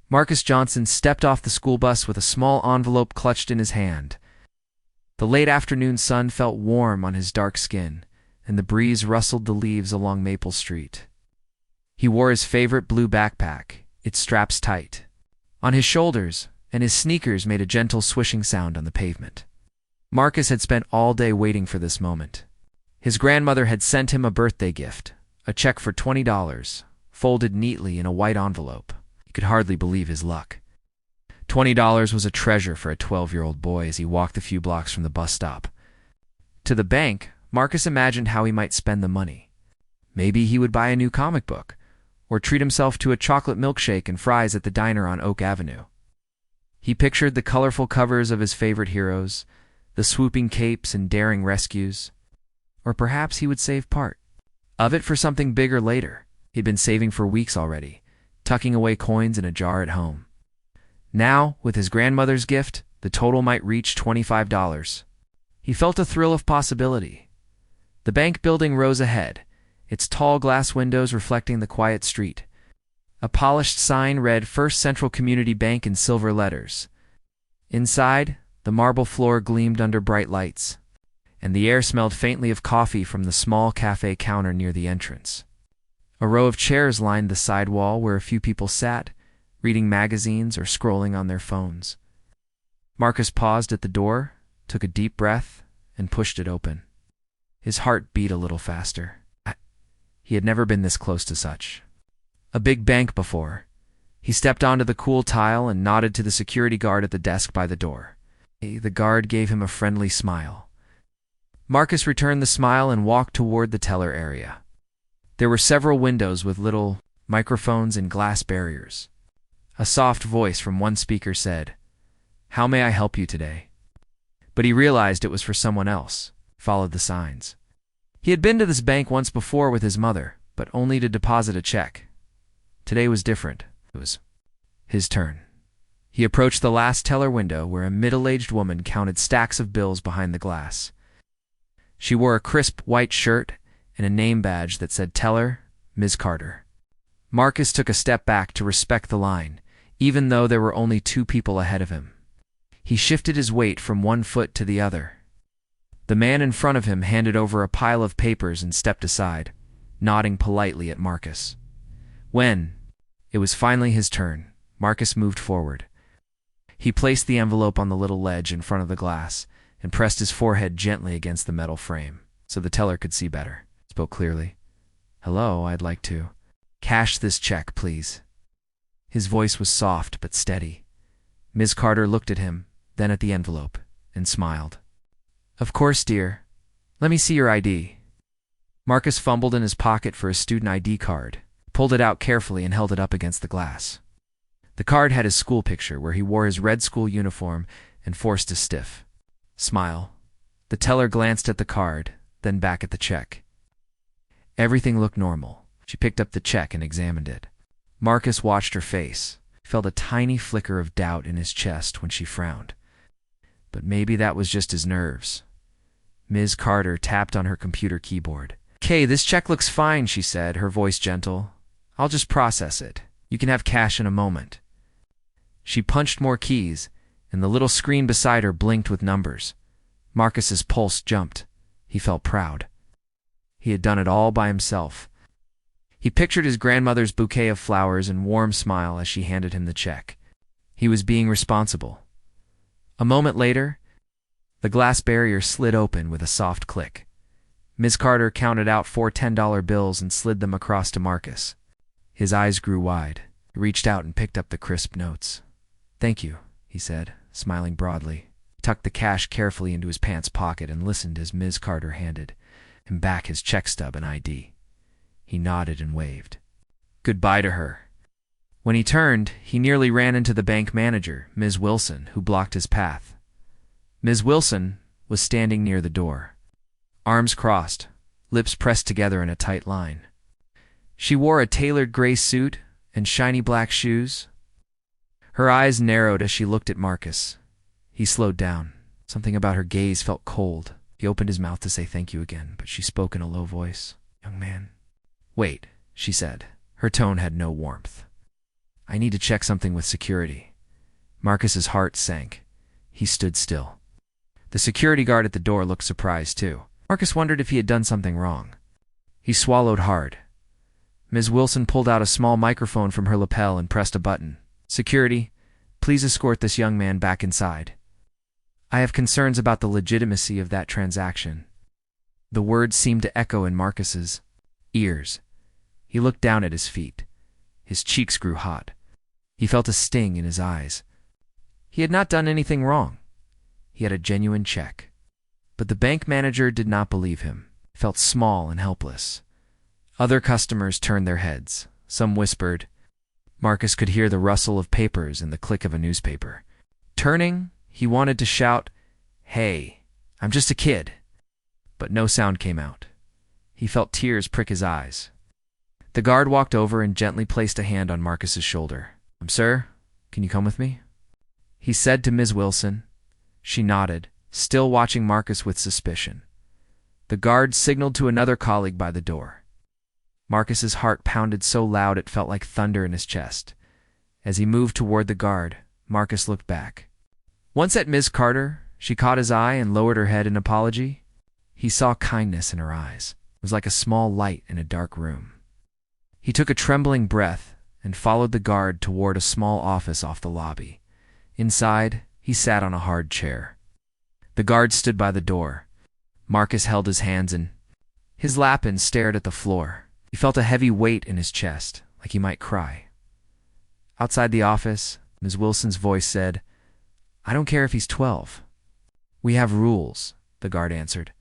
Marcus Johnson stepped off the school bus with a small envelope clutched in his hand. The late afternoon sun felt warm on his dark skin, and the breeze rustled the leaves along Maple Street. He wore his favorite blue backpack, its straps tight on his shoulders, and his sneakers made a gentle swishing sound on the pavement. Marcus had spent all day waiting for this moment. His grandmother had sent him a birthday gift, a check for $20, folded neatly in a white envelope. He could hardly believe his luck. $20 was a treasure for a 12-year-old boy as he walked the few blocks from the bus stop. To the bank, Marcus imagined how he might spend the money. Maybe he would buy a new comic book, or treat himself to a chocolate milkshake and fries at the diner on Oak Avenue. He pictured the colorful covers of his favorite heroes, the swooping capes and daring rescues. Or perhaps he would save part of it for something bigger later. He'd been saving for weeks already, tucking away coins in a jar at home. Now, with his grandmother's gift, the total might reach $25. He felt a thrill of possibility. The bank building rose ahead, its tall glass windows reflecting the quiet street. A polished sign read First Central Community Bank in silver letters. Inside, the marble floor gleamed under bright lights, and the air smelled faintly of coffee from the small cafe counter near the entrance. A row of chairs lined the side wall where a few people sat, reading magazines or scrolling on their phones. Marcus paused at the door, took a deep breath, and pushed it open. His heart beat a little faster. He had never been this close to such a big bank before. He stepped onto the cool tile and nodded to the security guard at the desk by the door. The guard gave him a friendly smile. Marcus returned the smile and walked toward the teller area. There were several windows with little microphones and glass barriers. A soft voice from one speaker said, "How may I help you today?" But he realized it was for someone else, followed the signs. He had been to this bank once before with his mother, but only to deposit a check. Today was different. It was his turn. He approached the last teller window where a middle-aged woman counted stacks of bills behind the glass. She wore a crisp white shirt and a name badge that said Teller, Ms. Carter. Marcus took a step back to respect the line, even though there were only two people ahead of him. He shifted his weight from one foot to the other. The man in front of him handed over a pile of papers and stepped aside, nodding politely at Marcus. When it was finally his turn, Marcus moved forward. He placed the envelope on the little ledge in front of the glass and pressed his forehead gently against the metal frame so the teller could see better. He spoke clearly. "Hello, I'd like to cash this check, please." His voice was soft but steady. Ms. Carter looked at him, then at the envelope, and smiled. "Of course, dear. Let me see your ID." Marcus fumbled in his pocket for his student ID card, pulled it out carefully and held it up against the glass. The card had his school picture where he wore his red school uniform and forced a stiff smile. The teller glanced at the card, then back at the check. Everything looked normal. She picked up the check and examined it. Marcus watched her face, felt a tiny flicker of doubt in his chest when she frowned. But maybe that was just his nerves. Ms. Carter tapped on her computer keyboard. "Okay, this check looks fine," she said, her voice gentle. "I'll just process it. You can have cash in a moment." She punched more keys, and the little screen beside her blinked with numbers. Marcus's pulse jumped. He felt proud. He had done it all by himself. He pictured his grandmother's bouquet of flowers and warm smile as she handed him the check. He was being responsible. A moment later, the glass barrier slid open with a soft click. Ms. Carter counted out 4 $10 bills and slid them across to Marcus. His eyes grew wide. He reached out and picked up the crisp notes. "Thank you," he said, smiling broadly. He tucked the cash carefully into his pants pocket and listened as Ms. Carter handed him back his check stub and ID. He nodded and waved goodbye to her. When he turned, he nearly ran into the bank manager, Ms. Wilson, who blocked his path. Ms. Wilson was standing near the door, arms crossed, lips pressed together in a tight line. She wore a tailored gray suit and shiny black shoes. Her eyes narrowed as she looked at Marcus. He slowed down. Something about her gaze felt cold. He opened his mouth to say thank you again, but she spoke in a low voice. "Young man." "Wait," she said. Her tone had no warmth. I need to check something with security. Marcus's heart sank. He stood still. The security guard at the door looked surprised too. Marcus wondered if he had done something wrong. He swallowed hard. Ms. Wilson pulled out a small microphone from her lapel and pressed a button. Security, please escort this young man back inside. I have concerns about the legitimacy of that transaction. The words seemed to echo in Marcus's ears. He looked down at his feet. His cheeks grew hot. He felt a sting in his eyes. He had not done anything wrong. He had a genuine check. But the bank manager did not believe him. He felt small and helpless. Other customers turned their heads. Some whispered. Marcus could hear the rustle of papers and the click of a newspaper. Turning, he wanted to shout, "Hey, I'm just a kid." But no sound came out. He felt tears prick his eyes. The guard walked over and gently placed a hand on Marcus's shoulder. Sir, can you come with me? He said to Ms. Wilson. She nodded, still watching Marcus with suspicion. The guard signaled to another colleague by the door. Marcus's heart pounded so loud it felt like thunder in his chest. As he moved toward the guard, Marcus looked back. Once at Ms. Carter, she caught his eye and lowered her head in apology. He saw kindness in her eyes. It was like a small light in a dark room. He took a trembling breath and followed the guard toward a small office off the lobby. Inside, he sat on a hard chair. The guard stood by the door. Marcus held his hands in his lap and stared at the floor. He felt a heavy weight in his chest, like he might cry. Outside the office, Ms. Wilson's voice said, "I don't care if he's 12. We have rules," the guard answered.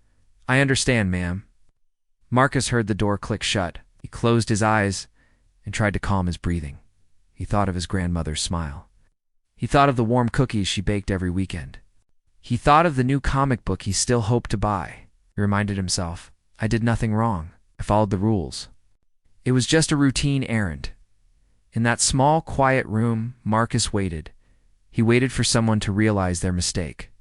"I understand, ma'am." Marcus heard the door click shut. He closed his eyes and tried to calm his breathing. He thought of his grandmother's smile. He thought of the warm cookies she baked every weekend. He thought of the new comic book he still hoped to buy. He reminded himself, "I did nothing wrong. I followed the rules." It was just a routine errand. In that small, quiet room, Marcus waited. He waited for someone to realize their mistake.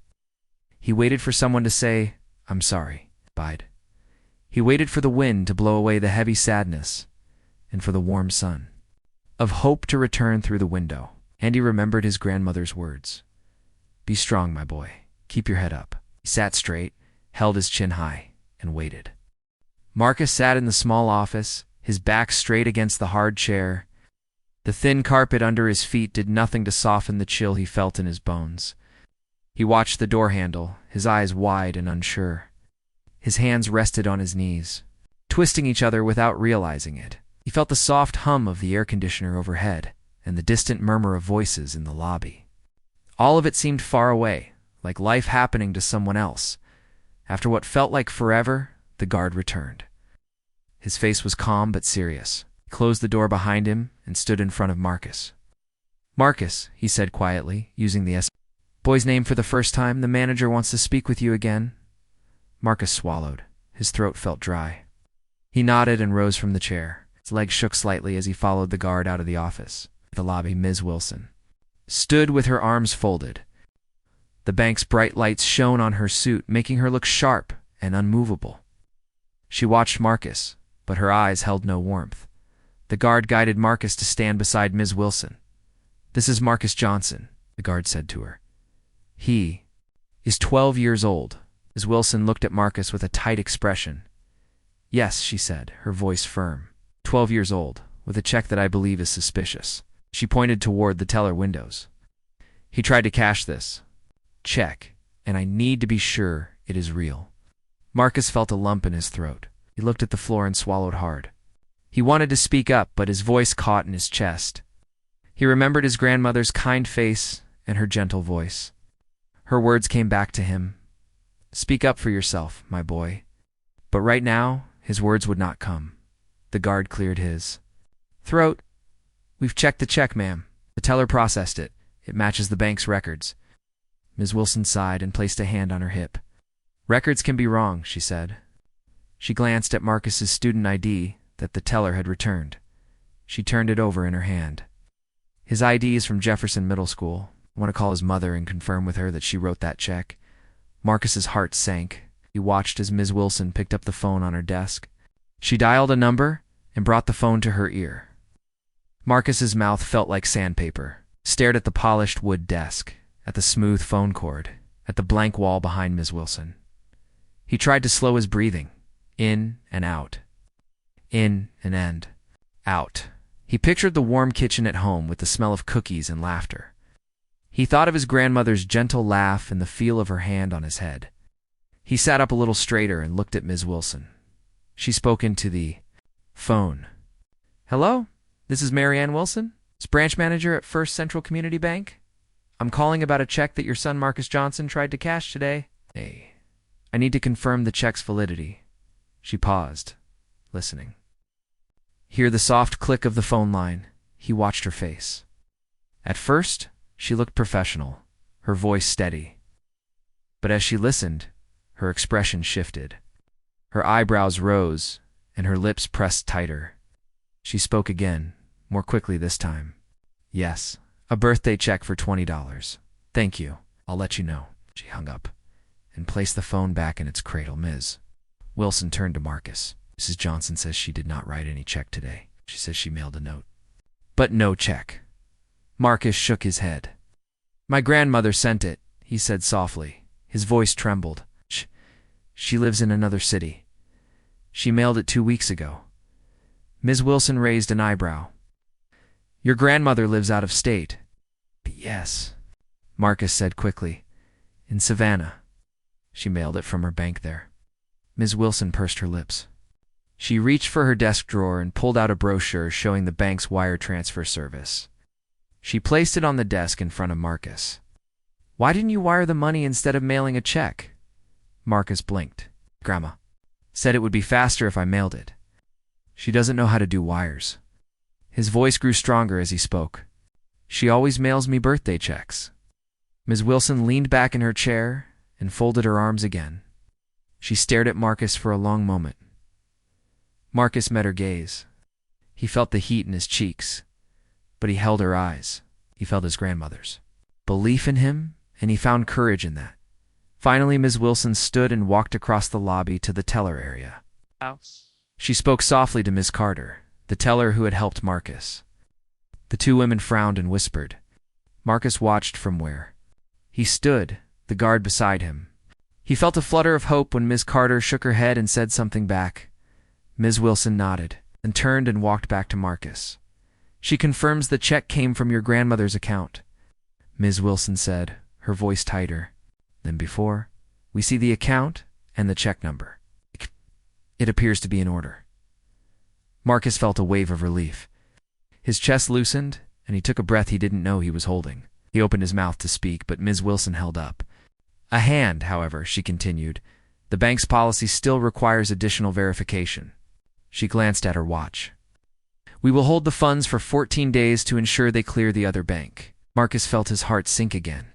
He waited for someone to say, "I'm sorry." Bide. He waited for the wind to blow away the heavy sadness and for the warm sun of hope to return through the window. And he remembered his grandmother's words. "Be strong, my boy. Keep your head up." He sat straight, held his chin high, and waited. Marcus sat in the small office, his back straight against the hard chair. The thin carpet under his feet did nothing to soften the chill he felt in his bones. He watched the door handle, his eyes wide and unsure. His hands rested on his knees, twisting each other without realizing it. He felt the soft hum of the air conditioner overhead and the distant murmur of voices in the lobby. All of it seemed far away, like life happening to someone else. After what felt like forever, the guard returned. His face was calm but serious. He closed the door behind him and stood in front of Marcus. "Marcus," he said quietly, using the boy's name for the first time, "the manager wants to speak with you again." Marcus swallowed. His throat felt dry. He nodded and rose from the chair. His legs shook slightly as he followed the guard out of the office. The lobby, Ms. Wilson stood with her arms folded. The bank's bright lights shone on her suit, making her look sharp and unmovable. She watched Marcus, but her eyes held no warmth. The guard guided Marcus to stand beside Ms. Wilson. "This is Marcus Johnson," the guard said to her. "He is 12 years old." Ms. Wilson looked at Marcus with a tight expression. "Yes," she said, her voice firm. 12 years old, with a check that I believe is suspicious." She pointed toward the teller windows. "He tried to cash this check, and I need to be sure it is real." Marcus felt a lump in his throat. He looked at the floor and swallowed hard. He wanted to speak up, but his voice caught in his chest. He remembered his grandmother's kind face and her gentle voice. Her words came back to him. "Speak up for yourself, my boy." But right now, his words would not come. The guard cleared his throat. "We've checked the check, ma'am. The teller processed it. It matches the bank's records." Ms. Wilson sighed and placed a hand on her hip. "Records can be wrong," she said. She glanced at Marcus's student ID that the teller had returned. She turned it over in her hand. "His ID is from Jefferson Middle School. I want to call his mother and confirm with her that she wrote that check." Marcus's heart sank. He watched as Ms. Wilson picked up the phone on her desk. She dialed a number and brought the phone to her ear. Marcus's mouth felt like sandpaper, stared at the polished wood desk, at the smooth phone cord, at the blank wall behind Ms. Wilson. He tried to slow his breathing, in and out, in and end, out. He pictured the warm kitchen at home with the smell of cookies and laughter. He thought of his grandmother's gentle laugh and the feel of her hand on his head. He sat up a little straighter and looked at Ms. Wilson. She spoke into the phone. "Hello, this is Marianne Wilson, branch manager at First Central Community Bank. I'm calling about a check that your son Marcus Johnson tried to cash today. Hey, I need to confirm the check's validity." She paused, listening. Hear the soft click of the phone line. He watched her face. At first, she looked professional, her voice steady. But as she listened, her expression shifted. Her eyebrows rose, and her lips pressed tighter. She spoke again, more quickly this time. "Yes, a birthday check for $20. Thank you. I'll let you know." She hung up and placed the phone back in its cradle. Ms. Wilson turned to Marcus. "Mrs. Johnson says she did not write any check today. She says she mailed a note." "But no check." Marcus shook his head. "My grandmother sent it," he said softly. His voice trembled. She lives in another city. She mailed it 2 weeks ago." Ms. Wilson raised an eyebrow. "Your grandmother lives out of state." "Yes," Marcus said quickly. "In Savannah. She mailed it from her bank there." Ms. Wilson pursed her lips. She reached for her desk drawer and pulled out a brochure showing the bank's wire transfer service. She placed it on the desk in front of Marcus. "Why didn't you wire the money instead of mailing a check?" Marcus blinked. "Grandma said it would be faster if I mailed it. She doesn't know how to do wires." His voice grew stronger as he spoke. "She always mails me birthday checks." Ms. Wilson leaned back in her chair and folded her arms again. She stared at Marcus for a long moment. Marcus met her gaze. He felt the heat in his cheeks, but he held her eyes. He felt his grandmother's belief in him, and he found courage in that. Finally, Ms. Wilson stood and walked across the lobby to the teller area. She spoke softly to Ms. Carter, the teller who had helped Marcus. The two women frowned and whispered. Marcus watched from where he stood, the guard beside him. He felt a flutter of hope when Ms. Carter shook her head and said something back. Ms. Wilson nodded and turned and walked back to Marcus. "She confirms the check came from your grandmother's account," Ms. Wilson said, her voice tighter than before. "We see the account and the check number. It appears to be in order." Marcus felt a wave of relief. His chest loosened, and he took a breath he didn't know he was holding. He opened his mouth to speak, but Ms. Wilson held up a hand, however, she continued. "The bank's policy still requires additional verification." She glanced at her watch. "We will hold the funds for 14 days to ensure they clear the other bank." Marcus felt his heart sink again.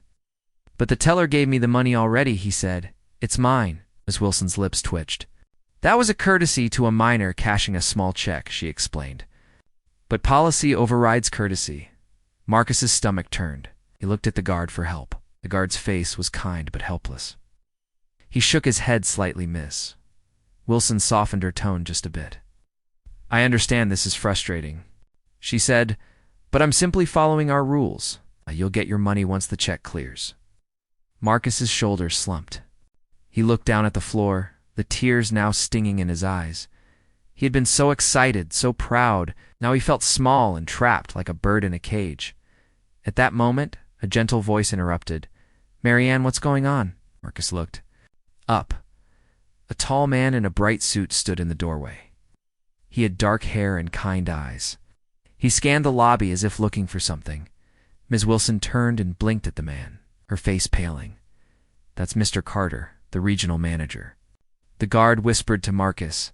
"But the teller gave me the money already," he said. "It's mine." Ms. Wilson's lips twitched. "That was a courtesy to a minor cashing a small check," she explained. "But policy overrides courtesy." Marcus's stomach turned. He looked at the guard for help. The guard's face was kind but helpless. He shook his head slightly. Miss Wilson softened her tone just a bit. "I understand this is frustrating," she said, "but I'm simply following our rules. You'll get your money once the check clears." Marcus's shoulders slumped. He looked down at the floor, the tears now stinging in his eyes. He had been so excited, so proud. Now he felt small and trapped like a bird in a cage. At that moment, a gentle voice interrupted. "Marianne, what's going on?" Marcus looked up. A tall man in a bright suit stood in the doorway. He had dark hair and kind eyes. He scanned the lobby as if looking for something. Ms. Wilson turned and blinked at the man, her face paling. "That's Mr. Carter, the regional manager." The guard whispered to Marcus.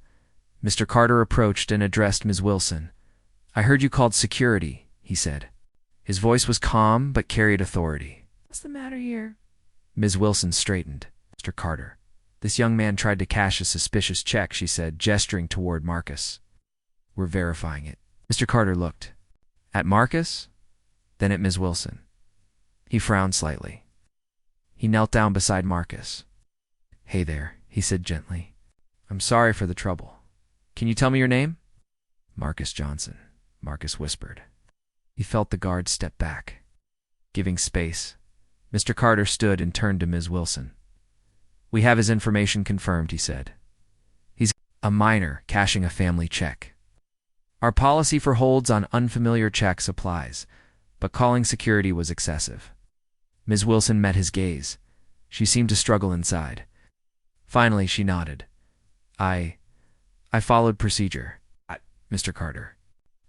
Mr. Carter approached and addressed Ms. Wilson. "I heard you called security," he said. His voice was calm but carried authority. "What's the matter here?" Ms. Wilson straightened. "Mr. Carter, this young man tried to cash a suspicious check," she said, gesturing toward Marcus. "We're verifying it." Mr. Carter looked at Marcus, then at Ms. Wilson. He frowned slightly. He knelt down beside Marcus. "Hey there," he said gently. "I'm sorry for the trouble. Can you tell me your name?" "Marcus Johnson," Marcus whispered. He felt the guard step back. Giving space, Mr. Carter stood and turned to Ms. Wilson. "We have his information confirmed," he said. "He's a minor cashing a family check. Our policy for holds on unfamiliar checks applies, but calling security was excessive." Ms. Wilson met his gaze. She seemed to struggle inside. Finally, she nodded. I followed procedure." Mr. Carter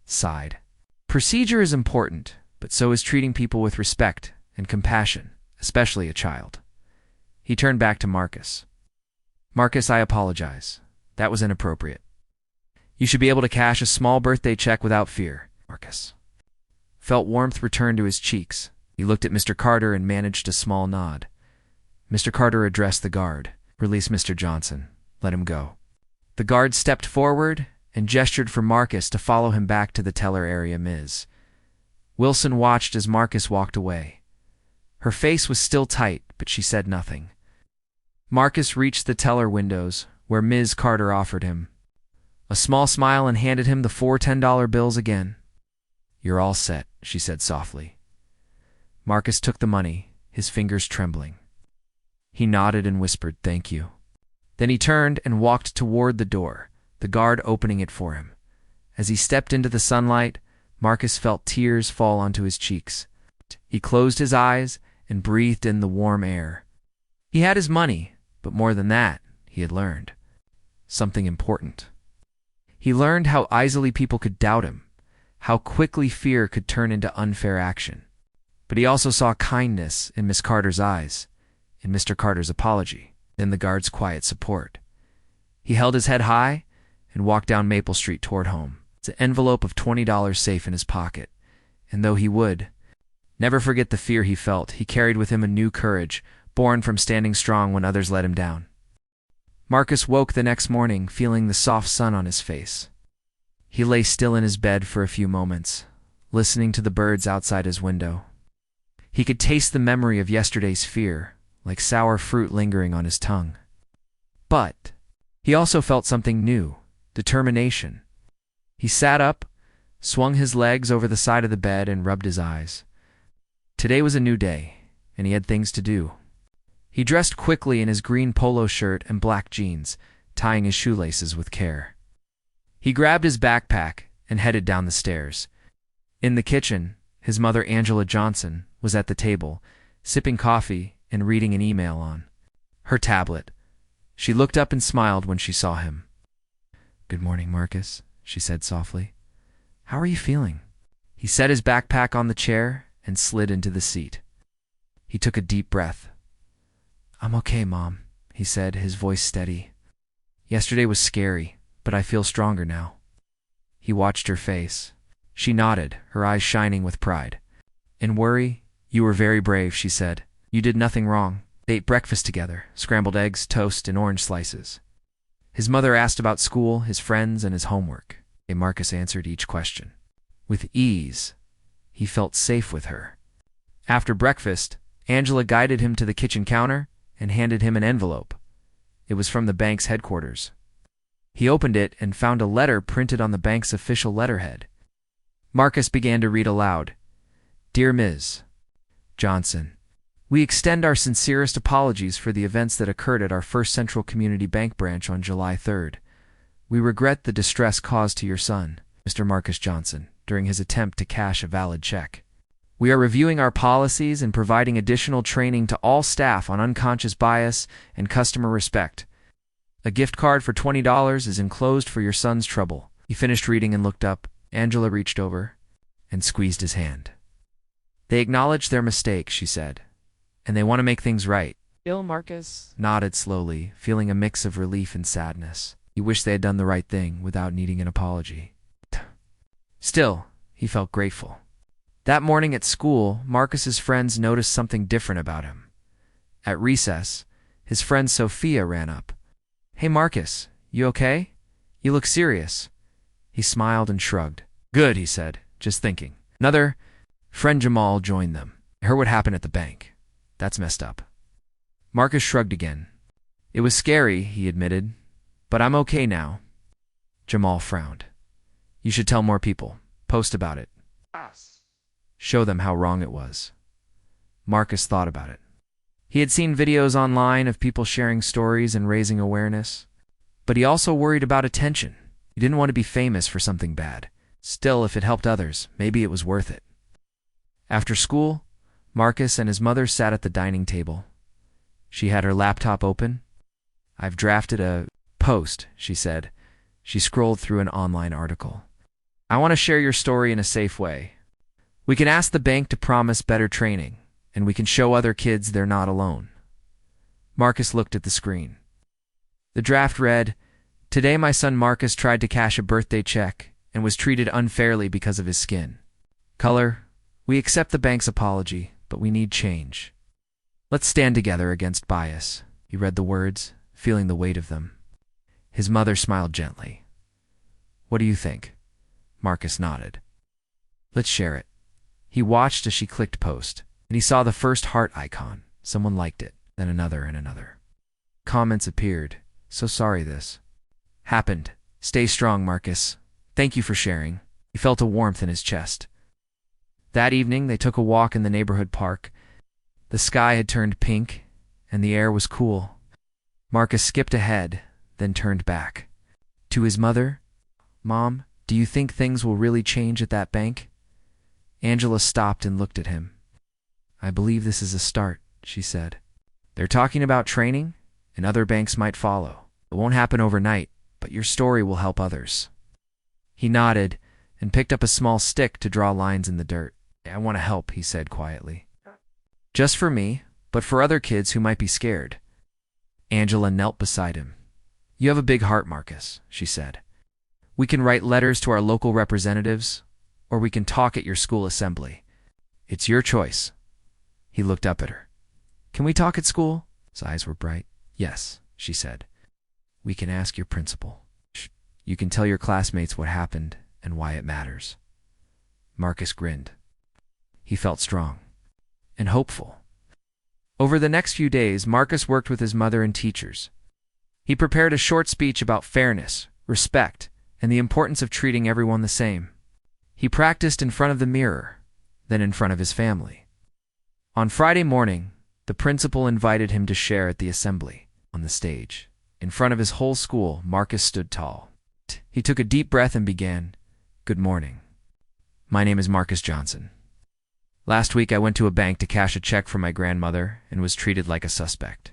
sighed. "Procedure is important, but so is treating people with respect and compassion, especially a child." He turned back to Marcus. "Marcus, I apologize. That was inappropriate. You should be able to cash a small birthday check without fear." Marcus felt warmth return to his cheeks. He looked at Mr. Carter and managed a small nod. Mr. Carter addressed the guard. "Release Mr. Johnson. Let him go." The guard stepped forward and gestured for Marcus to follow him back to the teller area. Ms. Wilson watched as Marcus walked away. Her face was still tight, but she said nothing. Marcus reached the teller windows, where Ms. Carter offered him a small smile and handed him the 4 $10 bills again. "You're all set," she said softly. Marcus took the money, his fingers trembling. He nodded and whispered, "Thank you." Then he turned and walked toward the door, the guard opening it for him. As he stepped into the sunlight, Marcus felt tears fall onto his cheeks. He closed his eyes and breathed in the warm air. He had his money, but more than that, he had learned something important. He learned how easily people could doubt him, how quickly fear could turn into unfair action. But he also saw kindness in Miss Carter's eyes, in Mr. Carter's apology, in the guard's quiet support. He held his head high and walked down Maple Street toward home, an envelope of $20 safe in his pocket. And though he would never forget the fear he felt, he carried with him a new courage, born from standing strong when others let him down. Marcus woke the next morning, feeling the soft sun on his face. He lay still in his bed for a few moments, listening to the birds outside his window. He could taste the memory of yesterday's fear, like sour fruit lingering on his tongue. But he also felt something new, determination. He sat up, swung his legs over the side of the bed, and rubbed his eyes. Today was a new day, and he had things to do. He dressed quickly in his green polo shirt and black jeans, tying his shoelaces with care. He grabbed his backpack and headed down the stairs. In the kitchen, his mother, Angela Johnson, was at the table, sipping coffee and reading an email on her tablet. She looked up and smiled when she saw him. "Good morning, Marcus," she said softly. "How are you feeling?" He set his backpack on the chair and slid into the seat. He took a deep breath. "I'm okay, Mom," he said, his voice steady. "Yesterday was scary, but I feel stronger now." He watched her face. She nodded, her eyes shining with pride. "In worry, you were very brave," she said. "You did nothing wrong." They ate breakfast together, scrambled eggs, toast, and orange slices. His mother asked about school, his friends, and his homework. And Marcus answered each question with ease. He felt safe with her. After breakfast, Angela guided him to the kitchen counter and handed him an envelope. It was from the bank's headquarters. He opened it and found a letter printed on the bank's official letterhead. Marcus began to read aloud. "Dear Ms. Johnson, we extend our sincerest apologies for the events that occurred at our First Central Community Bank branch on July 3rd. We regret the distress caused to your son, Mr. Marcus Johnson, during his attempt to cash a valid check. We are reviewing our policies and providing additional training to all staff on unconscious bias and customer respect. A gift card for $20 is enclosed for your son's trouble." He finished reading and looked up. Angela reached over and squeezed his hand. "They acknowledged their mistake," she said, "and they want to make things right." Marcus nodded slowly, feeling a mix of relief and sadness. He wished they had done the right thing without needing an apology. Still, he felt grateful. That morning at school, Marcus's friends noticed something different about him. At recess, his friend Sophia ran up. "Hey Marcus, you okay? You look serious." He smiled and shrugged. "Good," he said, "just thinking." Another friend, Jamal, joined them. "I heard what happened at the bank. That's messed up." Marcus shrugged again. "It was scary," he admitted, "but I'm okay now." Jamal frowned. "You should tell more people. Post about it." show them how wrong it was. Marcus thought about it. He had seen videos online of people sharing stories and raising awareness, but he also worried about attention. He didn't want to be famous for something bad. Still, if it helped others, maybe it was worth it. After school, Marcus and his mother sat at the dining table. She had her laptop open. "I've drafted a post," she said. She scrolled through an online article. "I want to share your story in a safe way. We can ask the bank to promise better training, and we can show other kids they're not alone." Marcus looked at the screen. The draft read, "Today my son Marcus tried to cash a birthday check and was treated unfairly because of his skin. Color, we accept the bank's apology, but we need change. Let's stand together against bias." He read the words, feeling the weight of them. His mother smiled gently. "What do you think?" Marcus nodded. "Let's share it." He watched as she clicked post, and he saw the first heart icon. Someone liked it, then another and another. Comments appeared. "So sorry this happened. Stay strong, Marcus. Thank you for sharing." He felt a warmth in his chest. That evening, they took a walk in the neighborhood park. The sky had turned pink, and the air was cool. Marcus skipped ahead, then turned back. To his mother, "Mom, do you think things will really change at that bank?" Angela stopped and looked at him. "I believe this is a start," she said. "They're talking about training, and other banks might follow. It won't happen overnight, but your story will help others." He nodded and picked up a small stick to draw lines in the dirt. "I want to help," he said quietly. "Just for me, but for other kids who might be scared." Angela knelt beside him. "You have a big heart, Marcus," she said. "We can write letters to our local representatives, or we can talk at your school assembly. It's your choice." He looked up at her. "Can we talk at school?" His eyes were bright. "Yes," she said. "We can ask your principal. You can tell your classmates what happened and why it matters." Marcus grinned. He felt strong and hopeful. Over the next few days, Marcus worked with his mother and teachers. He prepared a short speech about fairness, respect, and the importance of treating everyone the same. He practiced in front of the mirror, then in front of his family. On Friday morning, the principal invited him to share at the assembly. On the stage, in front of his whole school, Marcus stood tall. He took a deep breath and began, "Good morning. My name is Marcus Johnson. Last week I went to a bank to cash a check for my grandmother and was treated like a suspect."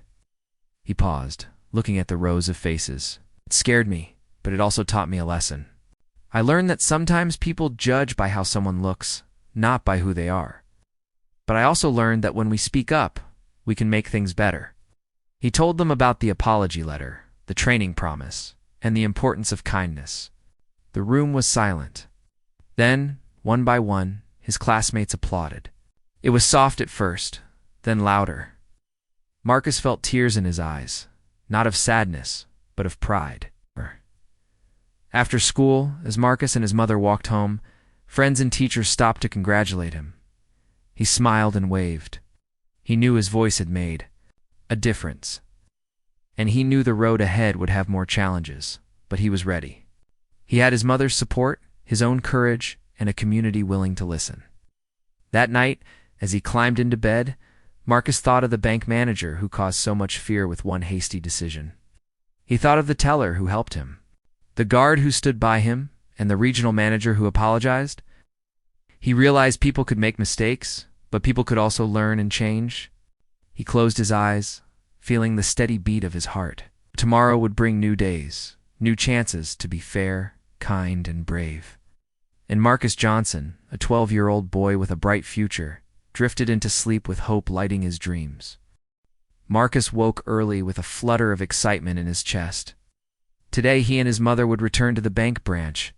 He paused, looking at the rows of faces. "It scared me, but it also taught me a lesson. I learned that sometimes people judge by how someone looks, not by who they are. But I also learned that when we speak up, we can make things better." He told them about the apology letter, the training promise, and the importance of kindness. The room was silent. Then, one by one, his classmates applauded. It was soft at first, then louder. Marcus felt tears in his eyes, not of sadness, but of pride. After school, as Marcus and his mother walked home, friends and teachers stopped to congratulate him. He smiled and waved. He knew his voice had made a difference. And he knew the road ahead would have more challenges, but he was ready. He had his mother's support, his own courage, and a community willing to listen. That night, as he climbed into bed, Marcus thought of the bank manager who caused so much fear with one hasty decision. He thought of the teller who helped him, the guard who stood by him, and the regional manager who apologized. He realized people could make mistakes, but people could also learn and change. He closed his eyes, feeling the steady beat of his heart. Tomorrow would bring new days, new chances to be fair, kind, and brave. And Marcus Johnson, a 12-year-old boy with a bright future, drifted into sleep with hope lighting his dreams. Marcus woke early with a flutter of excitement in his chest. Today he and his mother would return to the bank branch,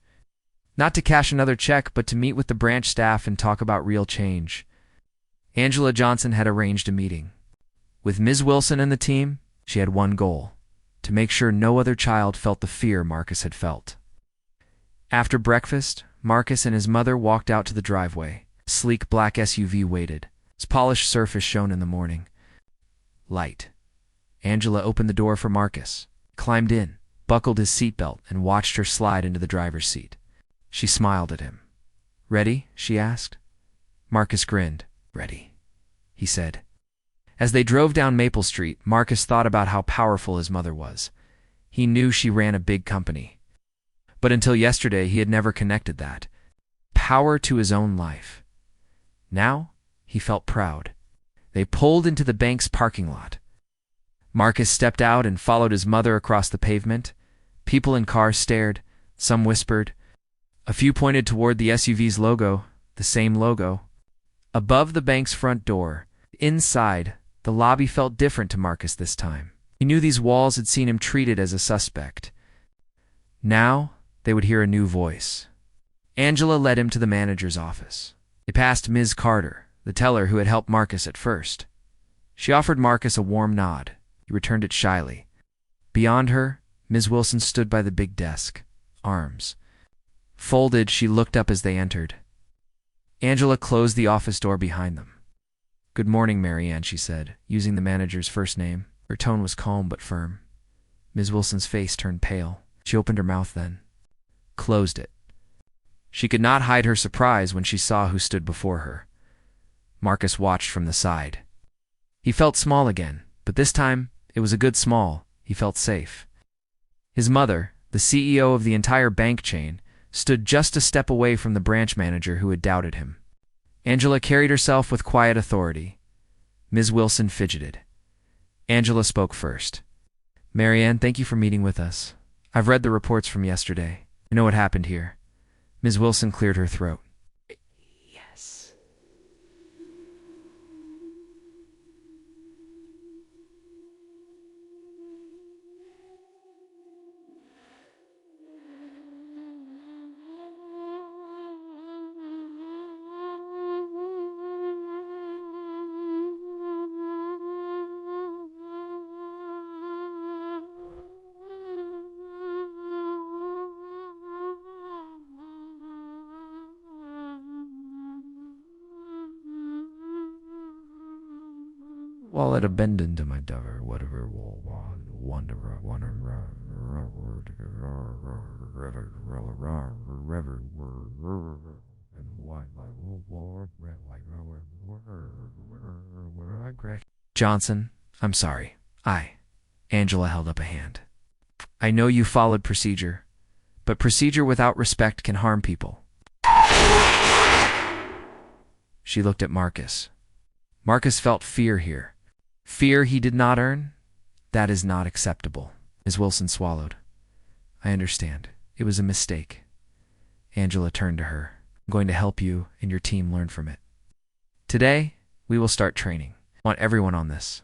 not to cash another check, but to meet with the branch staff and talk about real change. Angela Johnson had arranged a meeting. With Ms. Wilson and the team, she had one goal: to make sure no other child felt the fear Marcus had felt. After breakfast, Marcus and his mother walked out to the driveway. A sleek black SUV waited, its polished surface shone in the morning light. Angela opened the door for Marcus, climbed in, buckled his seatbelt, and watched her slide into the driver's seat. She smiled at him. "Ready?" she asked. Marcus grinned. Ready, he said. As they drove down Maple Street, Marcus thought about how powerful his mother was. He knew she ran a big company. But until yesterday, he had never connected that power to his own life. Now, he felt proud. They pulled into the bank's parking lot. Marcus stepped out and followed his mother across the pavement. People in cars stared. Some whispered. A few pointed toward the SUV's logo, the same logo. Above the bank's front door, inside, the lobby felt different to Marcus this time. He knew these walls had seen him treated as a suspect. Now, they would hear a new voice. Angela led him to the manager's office. They passed Ms. Carter, the teller who had helped Marcus at first. She offered Marcus a warm nod. He returned it shyly. Beyond her, Ms. Wilson stood by the big desk, arms folded. She looked up as they entered. Angela closed the office door behind them. "Good morning, Mary Ann," she said, using the manager's first name. Her tone was calm but firm. Ms. Wilson's face turned pale. She opened her mouth then closed it. She could not hide her surprise when she saw who stood before her. Marcus watched from the side. He felt small again, but this time it was a good small. He felt safe. His mother, the CEO of the entire bank chain, stood just a step away from the branch manager who had doubted him. Angela carried herself with quiet authority. Ms. Wilson fidgeted. Angela spoke first. "Mary Ann, thank you for meeting with us. I've read the reports from yesterday. I know what happened here." Ms. Wilson cleared her throat. "Yes." While it abandoned to my daughter, whatever will wonder, Johnson, I'm sorry. Angela held up a hand. "I know you followed procedure, but procedure without respect can harm people." She looked at Marcus. Marcus felt fear here. Fear he did not earn? That is not acceptable. Ms. Wilson swallowed. "I understand. It was a mistake." Angela turned to her. "I'm going to help you and your team learn from it. Today, we will start training. I want everyone on this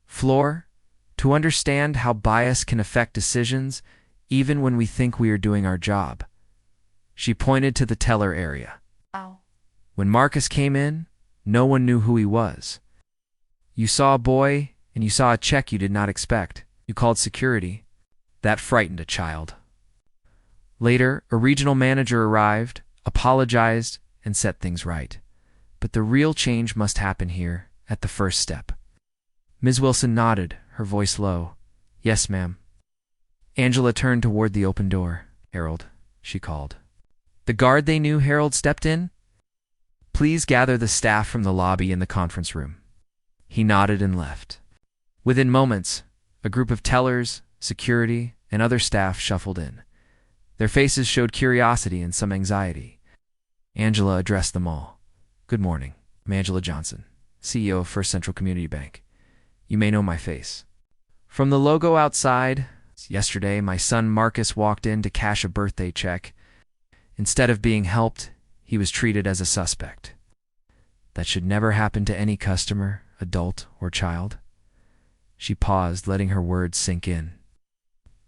floor to understand how bias can affect decisions even when we think we are doing our job." She pointed to the teller area. Ow. When Marcus came in, no one knew who he was. You saw a boy, and you saw a check you did not expect. You called security. That frightened a child. Later, a regional manager arrived, apologized, and set things right. But the real change must happen here, at the first step. Ms. Wilson nodded, her voice low. "Yes, ma'am." Angela turned toward the open door. "Harold," she called. The guard they knew Harold stepped in. "Please gather the staff from the lobby in the conference room." He nodded and left. Within moments, a group of tellers, security, and other staff shuffled in. Their faces showed curiosity and some anxiety. Angela addressed them all. "Good morning. I'm Angela Johnson, CEO of First Central Community Bank. You may know my face from the logo outside. Yesterday, my son Marcus walked in to cash a birthday check. Instead of being helped, he was treated as a suspect. That should never happen to any customer, adult or child." She paused, letting her words sink in.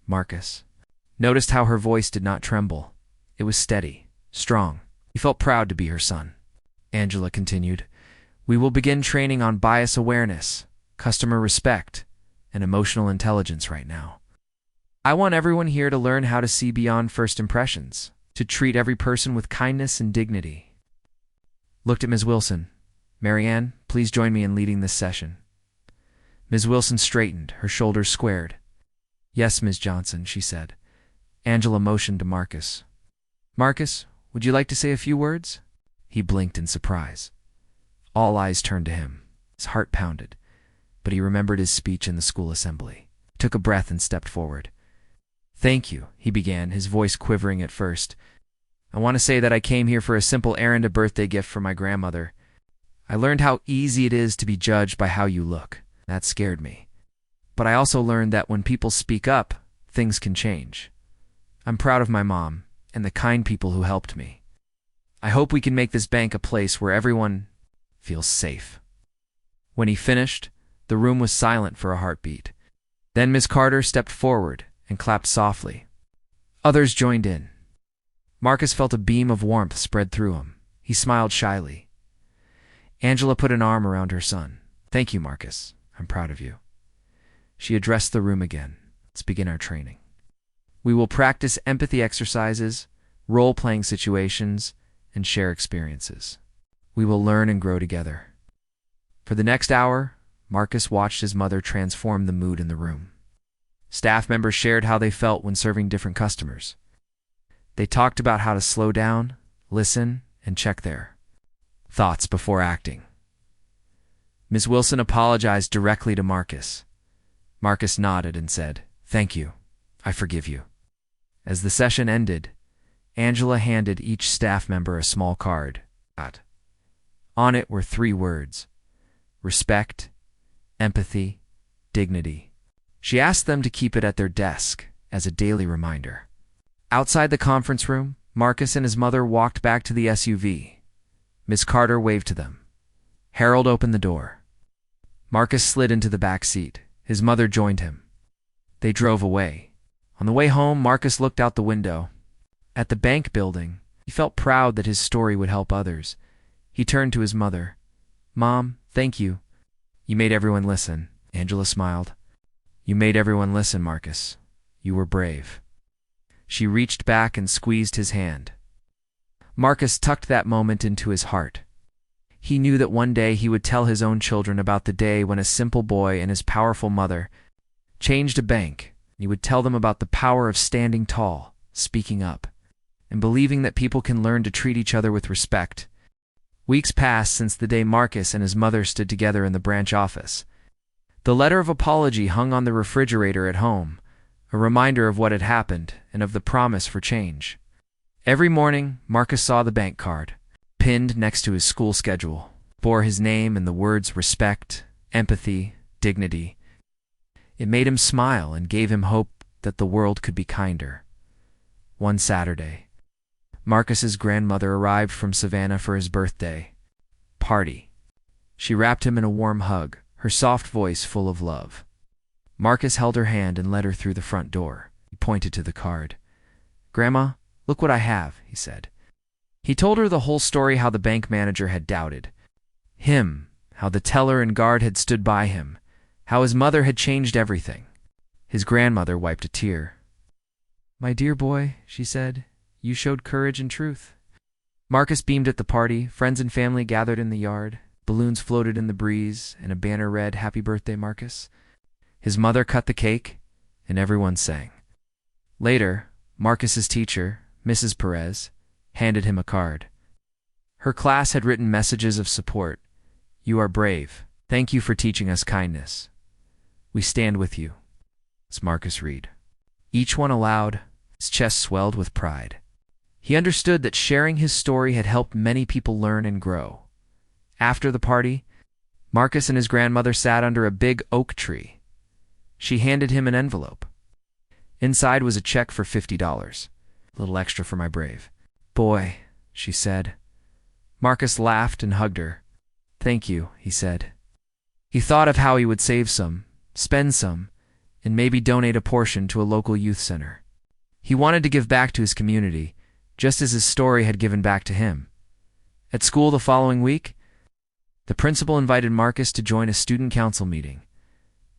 Marcus noticed how her voice did not tremble. It was steady, strong. He felt proud to be her son. Angela continued, "We will begin training on bias awareness, customer respect, and emotional intelligence right now. I want everyone here to learn how to see beyond first impressions, to treat every person with kindness and dignity." Looked at Ms. Wilson. "Mary Ann, please join me in leading this session." Ms. Wilson straightened, her shoulders squared. "Yes, Ms. Johnson," she said. Angela motioned to Marcus. "Marcus, would you like to say a few words?" He blinked in surprise. All eyes turned to him. His heart pounded, but he remembered his speech in the school assembly. He took a breath and stepped forward. "Thank you," he began, his voice quivering at first. "I want to say that I came here for a simple errand, a birthday gift for my grandmother. I learned how easy it is to be judged by how you look. That scared me. But I also learned that when people speak up, things can change. I'm proud of my mom and the kind people who helped me. I hope we can make this bank a place where everyone feels safe." When he finished, the room was silent for a heartbeat. Then Miss Carter stepped forward and clapped softly. Others joined in. Marcus felt a beam of warmth spread through him. He smiled shyly. Angela put an arm around her son. "Thank you, Marcus. I'm proud of you." She addressed the room again. "Let's begin our training. We will practice empathy exercises, role-playing situations, and share experiences. We will learn and grow together." For the next hour, Marcus watched his mother transform the mood in the room. Staff members shared how they felt when serving different customers. They talked about how to slow down, listen, and check their thoughts before acting. Ms. Wilson apologized directly to Marcus. Marcus nodded and said, "Thank you. I forgive you." As the session ended, Angela handed each staff member a small card. On it were 3 words: respect, empathy, dignity. She asked them to keep it at their desk as a daily reminder. Outside the conference room, Marcus and his mother walked back to the SUV. Miss Carter waved to them. Harold opened the door. Marcus slid into the back seat. His mother joined him. They drove away. On the way home, Marcus looked out the window. At the bank building, he felt proud that his story would help others. He turned to his mother. "Mom, thank you. You made everyone listen." Angela smiled. "You made everyone listen, Marcus. You were brave." She reached back and squeezed his hand. Marcus tucked that moment into his heart. He knew that one day he would tell his own children about the day when a simple boy and his powerful mother changed a bank. He would tell them about the power of standing tall, speaking up, and believing that people can learn to treat each other with respect. Weeks passed since the day Marcus and his mother stood together in the branch office. The letter of apology hung on the refrigerator at home, a reminder of what had happened and of the promise for change. Every morning, Marcus saw the bank card, pinned next to his school schedule, bore his name and the words respect, empathy, dignity. It made him smile and gave him hope that the world could be kinder. One Saturday, Marcus's grandmother arrived from Savannah for his birthday party. She wrapped him in a warm hug, her soft voice full of love. Marcus held her hand and led her through the front door. He pointed to the card. "Grandma, look what I have," he said. He told her the whole story, how the bank manager had doubted him, how the teller and guard had stood by him, how his mother had changed everything. His grandmother wiped a tear. "My dear boy," she said, "you showed courage and truth." Marcus beamed at the party. Friends and family gathered in the yard. Balloons floated in the breeze, and a banner read, "Happy Birthday, Marcus." His mother cut the cake, and everyone sang. Later, Marcus's teacher, Mrs. Perez, handed him a card. Her class had written messages of support. "You are brave. Thank you for teaching us kindness. We stand with you." As Marcus read. Each one aloud, his chest swelled with pride. He understood that sharing his story had helped many people learn and grow. After the party, Marcus and his grandmother sat under a big oak tree. She handed him an envelope. Inside was a check for $50. "A little extra for my brave boy," she said. Marcus laughed and hugged her. "Thank you," he said. He thought of how he would save some, spend some, and maybe donate a portion to a local youth center. He wanted to give back to his community, just as his story had given back to him. At school the following week, the principal invited Marcus to join a student council meeting.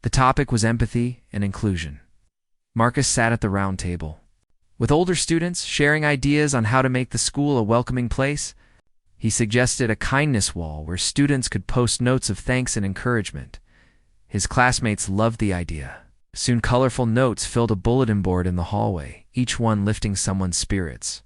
The topic was empathy and inclusion. Marcus sat at the round table. With older students sharing ideas on how to make the school a welcoming place, he suggested a kindness wall where students could post notes of thanks and encouragement. His classmates loved the idea. Soon colorful notes filled a bulletin board in the hallway, each one lifting someone's spirits.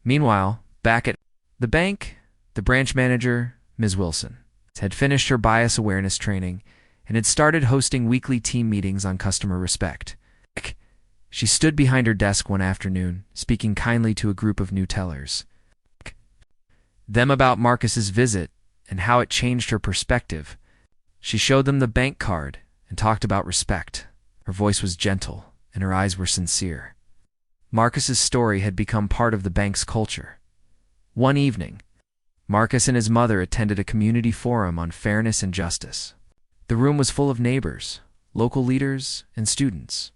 Meanwhile, back at the bank, the branch manager, Ms. Wilson, had finished her bias awareness training and had started hosting weekly team meetings on customer respect. She stood behind her desk one afternoon, speaking kindly to a group of new tellers. Them about Marcus's visit and how it changed her perspective. She showed them the bank card and talked about respect. Her voice was gentle and her eyes were sincere. Marcus's story had become part of the bank's culture. One evening, Marcus and his mother attended a community forum on fairness and justice. The room was full of neighbors, local leaders, and students.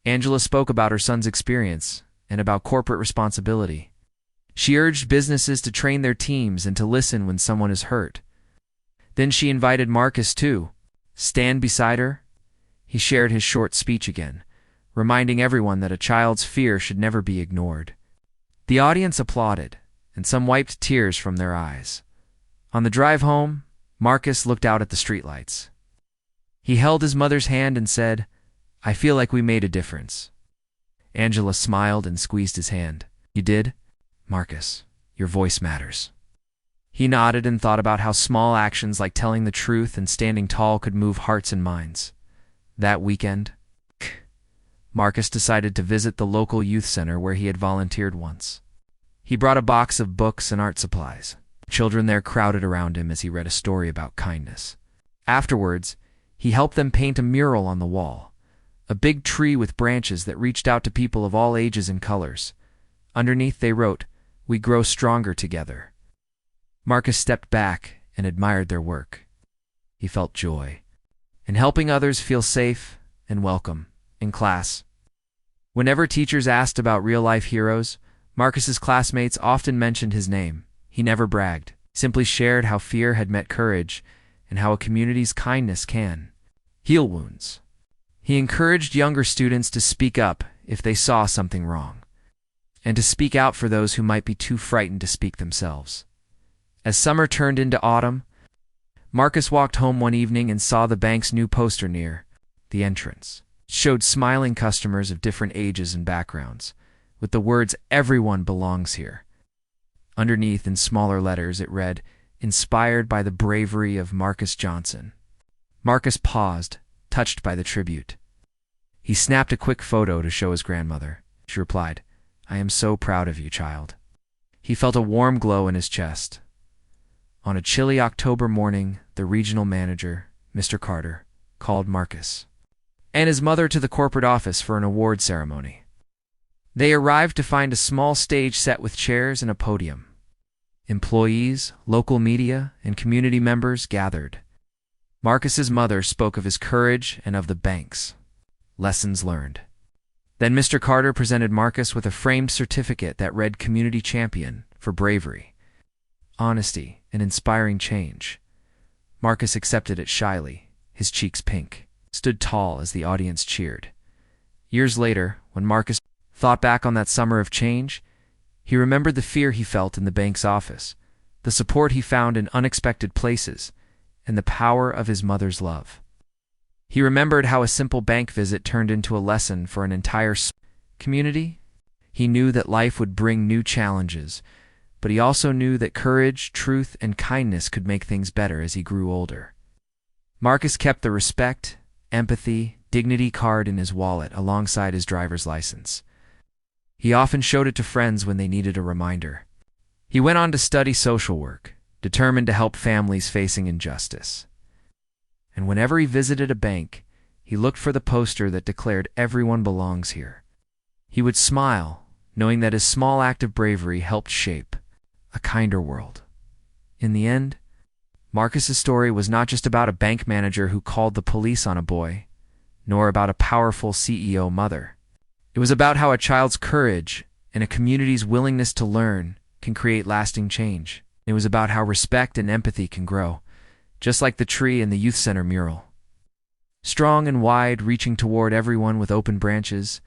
Angela spoke about her son's experience and about corporate responsibility. She urged businesses to train their teams and to listen when someone is hurt. Then she invited Marcus to stand beside her. He shared his short speech again, reminding everyone that a child's fear should never be ignored. The audience applauded, and some wiped tears from their eyes. On the drive home, Marcus looked out at the streetlights. He held his mother's hand and said, "I feel like we made a difference." Angela smiled and squeezed his hand. "You did? Marcus, your voice matters." He nodded and thought about how small actions like telling the truth and standing tall could move hearts and minds. That weekend, Marcus decided to visit the local youth center where he had volunteered once. He brought a box of books and art supplies. Children there crowded around him as he read a story about kindness. Afterwards, he helped them paint a mural on the wall, a big tree with branches that reached out to people of all ages and colors. Underneath they wrote, "We grow stronger together." Marcus stepped back and admired their work. He felt joy in helping others feel safe and welcome in class. Whenever teachers asked about real-life heroes, Marcus's classmates often mentioned his name. He never bragged, simply shared how fear had met courage and how a community's kindness can heal wounds. He encouraged younger students to speak up if they saw something wrong, and to speak out for those who might be too frightened to speak themselves. As summer turned into autumn, Marcus walked home one evening and saw the bank's new poster near the entrance. It showed smiling customers of different ages and backgrounds, with the words, "Everyone belongs here." Underneath, in smaller letters, it read, "Inspired by the bravery of Marcus Johnson." Marcus paused, touched by the tribute. He snapped a quick photo to show his grandmother. She replied, "I am so proud of you, child." He felt a warm glow in his chest. On a chilly October morning, the regional manager, Mr. Carter, called Marcus and his mother to the corporate office for an award ceremony. They arrived to find a small stage set with chairs and a podium. Employees, local media, and community members gathered. Marcus's mother spoke of his courage and of the bank's lessons learned. Then Mr. Carter presented Marcus with a framed certificate that read Community Champion for bravery, honesty, and inspiring change. Marcus accepted it shyly, his cheeks pink, stood tall as the audience cheered. Years later, when Marcus thought back on that summer of change, he remembered the fear he felt in the bank's office, the support he found in unexpected places, and the power of his mother's love. He remembered how a simple bank visit turned into a lesson for an entire community. He knew that life would bring new challenges, but he also knew that courage, truth, and kindness could make things better as he grew older. Marcus kept the respect, empathy, dignity card in his wallet alongside his driver's license. He often showed it to friends when they needed a reminder. He went on to study social work, determined to help families facing injustice. And whenever he visited a bank, he looked for the poster that declared "Everyone belongs here." He would smile, knowing that his small act of bravery helped shape a kinder world. In the end, Marcus's story was not just about a bank manager who called the police on a boy, nor about a powerful CEO mother. It was about how a child's courage and a community's willingness to learn can create lasting change. It was about how respect and empathy can grow, just like the tree in the youth center mural. Strong and wide, reaching toward everyone with open branches,